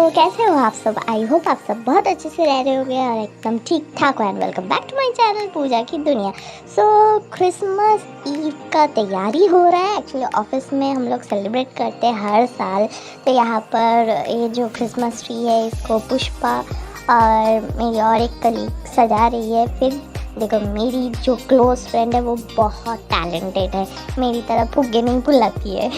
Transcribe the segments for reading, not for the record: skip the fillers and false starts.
कैसे हो आप सब। आई होप आप सब बहुत अच्छे से रह रहे होगे और एकदम ठीक ठाक हो। And welcome back to my channel Pooja की दुनिया। क्रिसमस ईव का तैयारी हो रहा है। एक्चुअली ऑफिस में हम लोग सेलिब्रेट करते हैं हर साल। तो यहाँ पर ये जो क्रिसमस ट्री है इसको पुष्पा और मेरी और एक कलीग सजा रही है। फिर देखो मेरी जो क्लोज फ्रेंड है वो बहुत टैलेंटेड है, मेरी तरह फुग्गे नहीं फुलाती है।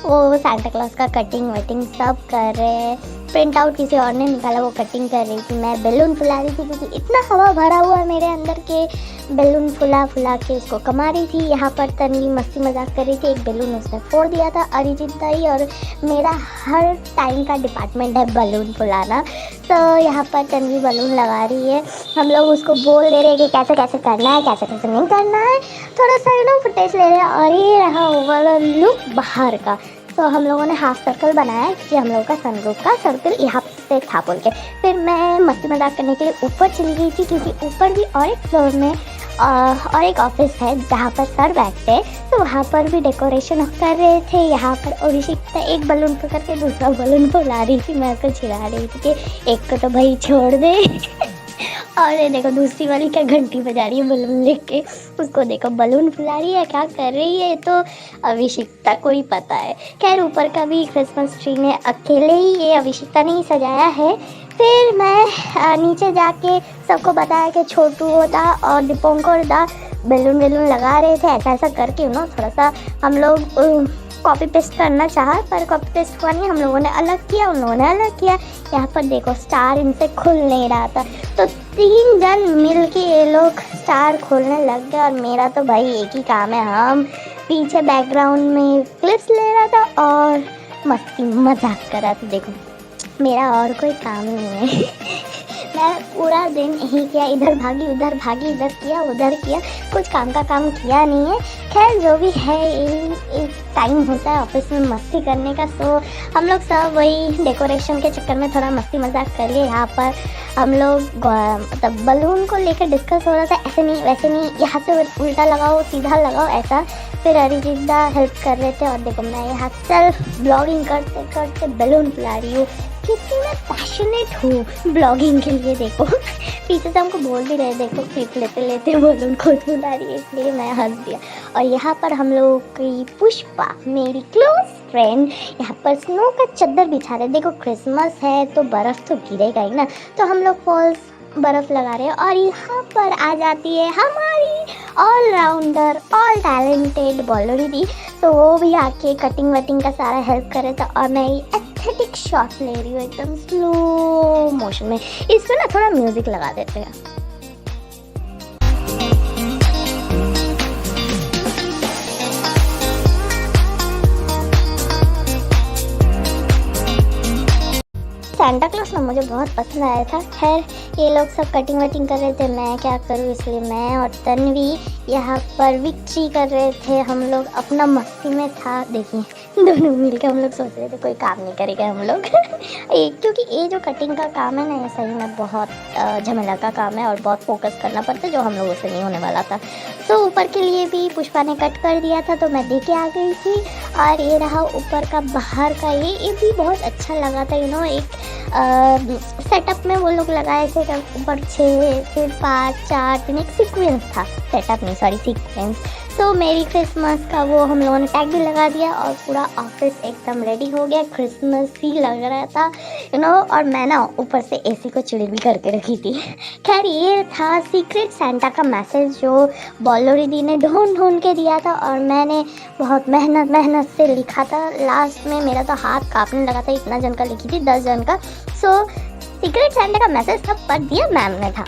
वो सांता क्लॉज का कटिंग वटिंग सब कर रहे हैं। प्रिंट आउट किसी और ने निकाला, वो कटिंग कर रही थी। मैं बैलून फुला रही थी क्योंकि इतना हवा भरा हुआ है मेरे अंदर के बैलून फुला फुला के उसको कमा रही थी। यहाँ पर तन्वी मस्ती मजाक कर रही थी, एक बैलून उसने फोड़ दिया था अरिजीत दाई। और मेरा हर टाइम का डिपार्टमेंट है बैलून फुलाना। तो यहाँ पर तन्वी बैलून लगा रही है, हम लोग उसको बोल दे रहे हैं कि कैसे कैसे करना है, कैसे कैसे नहीं करना है। थोड़ा सा फुटेज ले रहे हैं। और ये रहा वाला लुक बाहर का। तो हम लोगों ने हाफ सर्कल बनाया कि हम लोगों का सनरूफ का सर्कल यहाँ से था बोल के। फिर मैं मस्ती मजाक करने के लिए ऊपर चली गई थी क्योंकि ऊपर भी और एक फ्लोर में और एक ऑफिस है जहाँ पर सर बैठते हैं। तो वहाँ पर भी डेकोरेशन कर रहे थे। यहाँ पर अभिषेक एक बलून पकड़ के दूसरा बलून फुला रही थी, मैं उसको चिढ़ा रही थी कि एक को तो भाई छोड़ दे। और ये देखो दूसरी वाली क्या घंटी बजा रही है बलून लेके, उसको देखो बलून फुला रही है क्या कर रही है। तो अभिषेकता को ही पता है। खैर ऊपर का भी क्रिसमस ट्री ने अकेले ही ये अभिषेकता ने ही सजाया है। फिर मैं नीचे जाके सबको बताया कि छोटू होता और दीपंकर दा बैलून वैलून लगा रहे थे। ऐसा ऐसा करके थोड़ा सा हम लोग कॉपी पेस्ट करना चाहा, पर कॉपी पेस्ट हुआ नहीं। हम लोगों ने अलग किया, उन लोगों ने अलग किया। यहाँ पर देखो स्टार इनसे खुल नहीं रहा था, तो 3 जन मिल के ये लोग स्टार खोलने लग गए। और मेरा तो भाई एक ही काम है, हम पीछे बैकग्राउंड में क्लिप्स ले रहा था और मस्ती मजाक कर रहा था। देखो मेरा और कोई काम नहीं है। मैं पूरा दिन यही किया, इधर भागी उधर भागी, इधर किया उधर किया, कुछ काम का काम किया नहीं है। खैर जो भी है एक टाइम होता है ऑफिस में मस्ती करने का। सो हम लोग सब वही डेकोरेशन के चक्कर में थोड़ा मस्ती मजाक कर लिए। यहाँ पर हम लोग मतलब बलून को लेकर डिस्कस हो रहा था, ऐसे नहीं वैसे नहीं, यहाँ से उल्टा लगाओ सीधा लगाओ ऐसा। फिर अरिजीत दा हेल्प कर रहे थे। और देखो मैं यहाँ सेल्फ ब्लॉगिंग करते करते बैलून फुला रही हूँ। कितनी मैं पैशनेट हूँ ब्लॉगिंग के लिए। देखो पीछे से हमको बोल भी रहे, देखो क्लिप लेते लेते बैलून खुद फुला रही है, इसलिए मैं हंस दिया। और यहाँ पर हम लोग की पुष्पा मेरी क्लोज फ्रेंड यहाँ पर स्नो का चद्दर बिछा रहे। देखो क्रिसमस है तो बर्फ़ तो गिरेगा ही ना, तो हम लोग फॉल्स बर्फ़ लगा रहे हैं। और यहाँ पर आ जाती है हमारी ऑलराउंडर ऑल टैलेंटेड बॉलरी दी। तो वो भी आके कटिंग वटिंग का सारा हेल्प कर रहा था। और मैं एस्थेटिक शॉट ले रही हूँ एकदम स्लो मोशन में। इसमें ना थोड़ा म्यूज़िक लगा देते हैं। सांता क्लॉज ना मुझे बहुत पसंद आया था। खैर ये लोग सब कटिंग वटिंग कर रहे थे, मैं क्या करूँ, इसलिए मैं और तन्वी यहाँ पर विक्ट्री कर रहे थे। हम लोग अपना मस्ती में था। देखिए दोनों मिलकर हम लोग सोच रहे थे कोई काम नहीं करेगा हम लोग। क्योंकि ये जो कटिंग का काम है ना, ये सही में बहुत झमेला का काम है और बहुत फोकस करना पड़ता है, जो हम लोगों से नहीं होने वाला था। तो ऊपर के लिए भी पुष्पा ने कट कर दिया था, तो मैं दे के आ गई थी। और ये रहा ऊपर का बाहर का, ये भी बहुत अच्छा लगा था। एक सेटअप में वो लोग लगाए थे ऊपर 6 फिर 5 4 3 एक सीक्वेंस था, सेटअप नहीं सॉरी सीक्वेंस। तो मेरी क्रिसमस का वो हम लोगों ने टैग भी लगा दिया और पूरा ऑफिस एकदम रेडी हो गया, क्रिसमस ही लग रहा था और मैं ना ऊपर से एसी को चिड़ी भी करके रखी थी। खैर ये था सीक्रेट सैंटा का मैसेज जो बॉलोरी दी ने ढूंढ ढूंढ के दिया था और मैंने बहुत मेहनत से लिखा था। लास्ट में मेरा तो हाथ कांपने लगा था, इतना जन का लिखी थी 10 जन का। सो सीक्रेट सैंटा का मैसेज सब पढ़ दिया मैम ने था।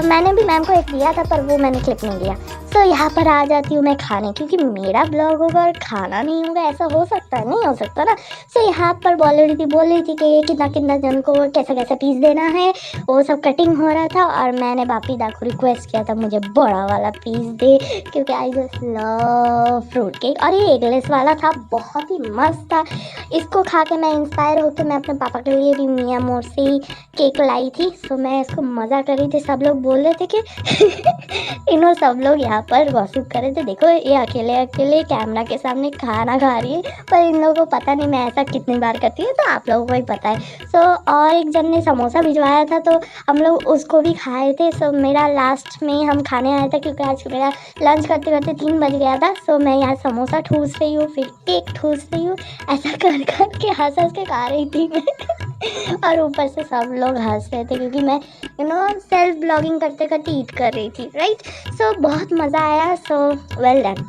मैंने भी मैम को एक दिया था पर वो मैंने क्लिप नहीं लिया। यहाँ पर आ जाती हूँ मैं खाने, क्योंकि मेरा ब्लॉग होगा और खाना नहीं होगा, ऐसा हो सकता है? नहीं हो सकता ना। यहाँ पर बोल रही थी कि ये कितना कितना जन को कैसा कैसा पीस देना है, वो सब कटिंग हो रहा था। और मैंने बापी दा को रिक्वेस्ट किया था मुझे बड़ा वाला पीस दे, क्योंकि I just love fruit cake. और ये एगलेस वाला था, बहुत ही मस्त था। इसको खा के मैं इंस्पायर होकर मैं अपने पापा के लिए भी मियाँ मोड़ से ही केक लाई थी। मैं इसको मज़ा कर रही थी। सब लोग बोल रहे थे कि सब लोग यहाँ पर गॉसिप कर रहे थे, देखो ये अकेले अकेले कैमरा के सामने खाना खा रही है, पर इन लोगों को पता नहीं मैं ऐसा कितनी बार करती हूँ, तो आप लोगों को ही पता है। सो और एक जन ने समोसा भिजवाया था, तो हम लोग उसको भी खाए थे। सो मेरा लास्ट में हम खाने आया था, क्योंकि आज मेरा लंच करते करते 3 बज गया था। सो मैं यहाँ समोसा ठूस रही हूँ, फिर केक ठूस रही हूँ, ऐसा कर कर के हंस हंस के खा रही थी मैं और ऊपर से सब लोग हंस रहे थे, क्योंकि मैं सेल्फ ब्लॉगिंग करते करते ईट कर रही थी, राइट। सो बहुत मज़ा आया। So well done.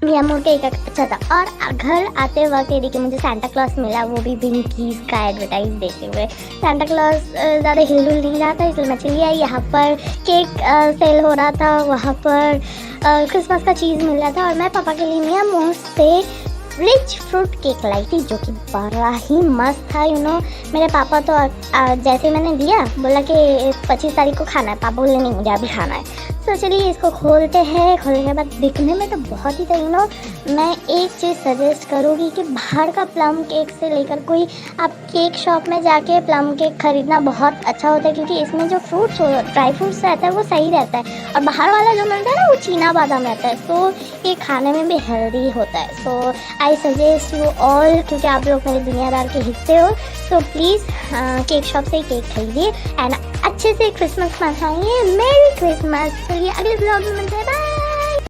मियामोर केक अच्छा था। और घर आते वक्त ये देखिए मुझे सांता क्लॉज मिला, वो भी विंकीज़ का एडवर्टाइज देते हुए। सांता क्लॉज ज़्यादा हिलडुल नहीं रहा था, इसलिए मैं चली आई। यहाँ पर केक सेल हो रहा था, वहाँ पर क्रिसमस का चीज़ मिल रहा था, और मैं पापा के लिए मियामोर से रिच फ्रूट केक लाई थी, जो कि बड़ा ही मस्त था। मेरे पापा तो जैसे मैंने दिया बोला कि 25 तारीख को खाना है, पापा बोले नहीं मुझे अभी खाना है। तो चलिए इसको खोलते हैं। खोलने के बाद दिखने में तो बहुत ही था। मैं एक चीज़ सजेस्ट करूँगी कि बाहर का प्लम केक से लेकर कोई आप केक शॉप में जाके प्लम केक ख़रीदना बहुत अच्छा होता है, क्योंकि इसमें जो फ्रूट्स ड्राई फ्रूट्स रहता है वो सही रहता है, और बाहर वाला जो मिलता है ना वो चीना बादाम रहता है। सो ये खाने में भी हेल्दी होता है। सो आई सजेस्ट यू ऑल, क्योंकि आप लोग मेरे दुनियादार के हिस्से हो, सो प्लीज़ केक शॉप से ही केक खरीदिए एंड अच्छे से क्रिसमस मनाइए। मेरी क्रिसमस। चलिए अगले ब्लॉग में मिलते हैं। बाय।